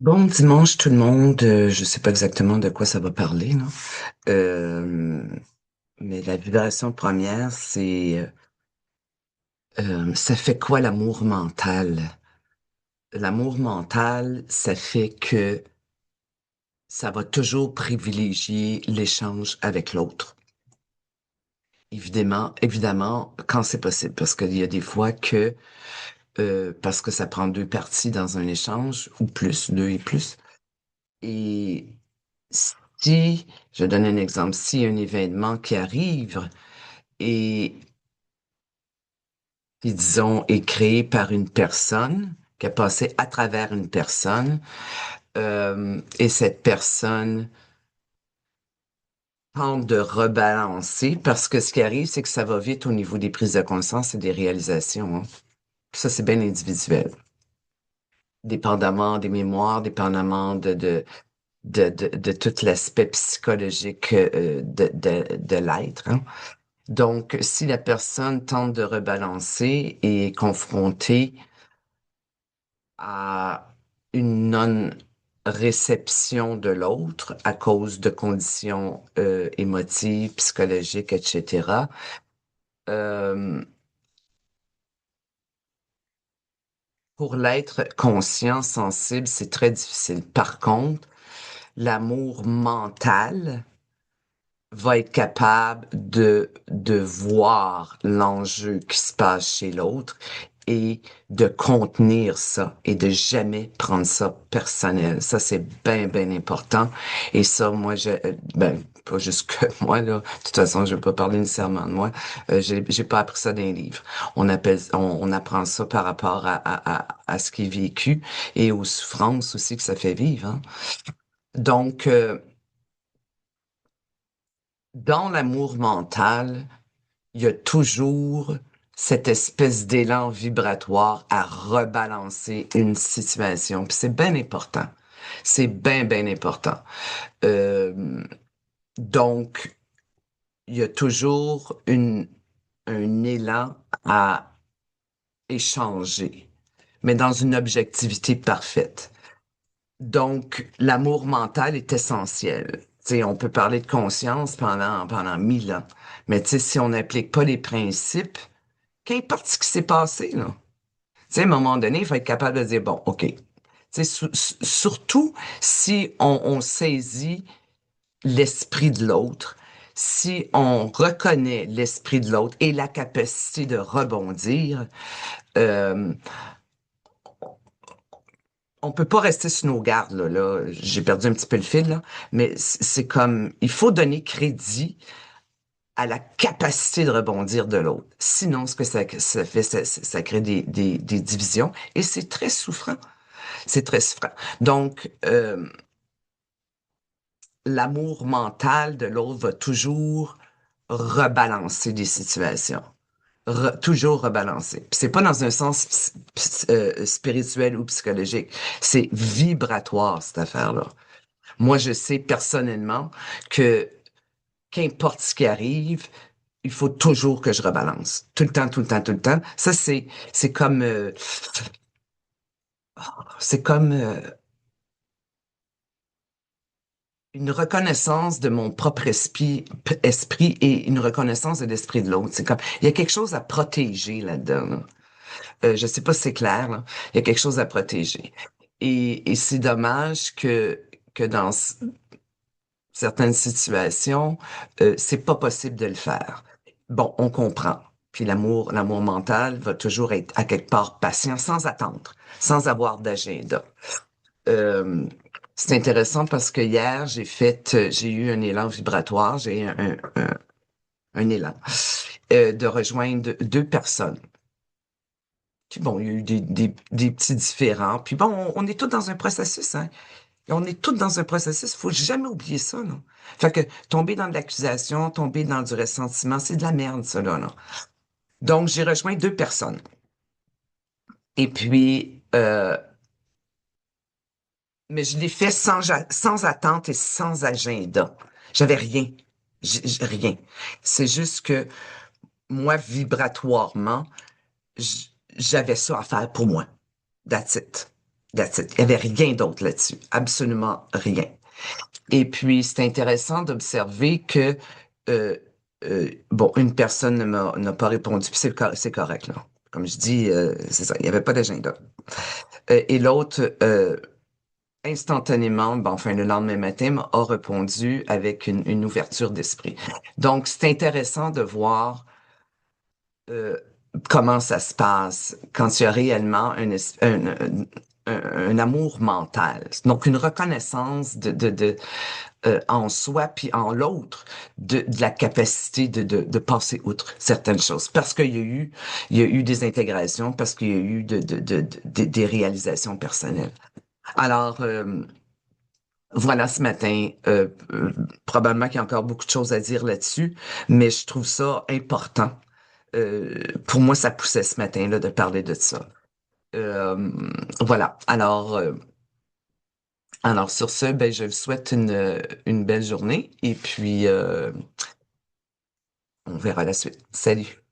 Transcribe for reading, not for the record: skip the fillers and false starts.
Bon dimanche tout le monde. Je sais pas exactement de quoi ça va parler, là. Euh, mais la vibration première, c'est ça fait quoi l'amour mental? L'amour mental, ça fait que ça va toujours privilégier l'échange avec l'autre. Évidemment, quand c'est possible, parce qu'il y a des fois que parce que ça prend deux parties dans un échange, ou plus, deux et plus. Et si, je donne un exemple, si un événement qui arrive et qui, disons, est créé par une personne, qui a passé à travers une personne, et cette personne tente de rebalancer, parce que ce qui arrive, c'est que ça va vite au niveau des prises de conscience et des réalisations, hein. Ça, c'est bien individuel. Dépendamment des mémoires, dépendamment de tout l'aspect psychologique de l'être, hein. Donc, si la personne tente de rebalancer et est confrontée à une non-réception de l'autre à cause de conditions émotives, psychologiques, etc., euh, pour l'être conscient, sensible, c'est très difficile. Par contre, l'amour mental va être capable de voir l'enjeu qui se passe chez l'autre et de contenir ça et de jamais prendre ça personnel. Ça, c'est bien, bien important. Et ça, moi, ben, pas juste que moi, là. De toute façon, je vais pas parler nécessairement de moi. J'ai pas appris ça dans les livres. On apprend ça par rapport à ce qui est vécu et aux souffrances aussi que ça fait vivre, hein. Donc, dans l'amour mental, il y a toujours cette espèce d'élan vibratoire à rebalancer une situation. Puis c'est bien important. C'est bien, bien important. Euh, donc, il y a toujours un élan à échanger, mais dans une objectivité parfaite. Donc, l'amour mental est essentiel. Tu sais, on peut parler de conscience pendant 1000 ans, mais tu sais, si on n'applique pas les principes, qu'importe ce qui s'est passé, là. Tu sais, à un moment donné, il faut être capable de dire, bon, OK. Tu sais, surtout si on saisit l'esprit de l'autre, si on reconnaît l'esprit de l'autre et la capacité de rebondir, euh, on peut pas rester sur nos gardes, là. J'ai perdu un petit peu le fil, là. Mais c'est comme, il faut donner crédit à la capacité de rebondir de l'autre. Sinon, ce que ça fait, ça crée des divisions et c'est très souffrant. C'est très souffrant. Donc, l'amour mental de l'autre va toujours rebalancer des situations. Toujours rebalancer. Puis c'est pas dans un sens spirituel ou psychologique. C'est vibratoire, cette affaire-là. Moi, je sais personnellement que qu'importe ce qui arrive, il faut toujours que je rebalance. Tout le temps, tout le temps, tout le temps. Ça, c'est comme, c'est comme une reconnaissance de mon propre esprit et une reconnaissance de l'esprit de l'autre. C'est comme, il y a quelque chose à protéger là-dedans, là. Je sais pas si c'est clair, là. Il y a quelque chose à protéger. Et c'est dommage que dans certaines situations, c'est pas possible de le faire. Bon, on comprend. Puis l'amour mental va toujours être à quelque part patient, sans attendre, sans avoir d'agenda. Euh, c'est intéressant parce que hier, j'ai eu un élan vibratoire, j'ai eu un élan de rejoindre deux personnes. Puis bon, il y a eu des petits différends. Puis bon, on est tous dans un processus, hein. Et on est tous dans un processus. Faut jamais oublier ça, là. Fait que tomber dans de l'accusation, tomber dans du ressentiment, c'est de la merde, ça, là. Donc, j'ai rejoint deux personnes. Et puis, mais je l'ai fait sans attente et sans agenda. J'avais rien. Rien. C'est juste que moi, vibratoirement, j- j'avais ça à faire pour moi. That's it. That's it. Il n'y avait rien d'autre là-dessus. Absolument rien. Et puis, c'est intéressant d'observer que, euh, bon, une personne n'a pas répondu, puis c'est correct, là. Comme je dis, c'est ça, il n'y avait pas d'agenda. Et l'autre, instantanément, ben, enfin, le lendemain matin, a répondu avec une ouverture d'esprit. Donc, c'est intéressant de voir euh, comment ça se passe quand il y a réellement un amour mental. Donc, une reconnaissance en soi puis en l'autre de la capacité de passer outre certaines choses. Parce il y a eu des intégrations, parce qu'il y a eu des réalisations personnelles. Alors, voilà ce matin, probablement qu'il y a encore beaucoup de choses à dire là-dessus, mais je trouve ça important. Pour moi, ça poussait ce matin-là de parler de ça. Euh, voilà. Alors sur ce, ben, je vous souhaite une belle journée et puis on verra la suite. Salut.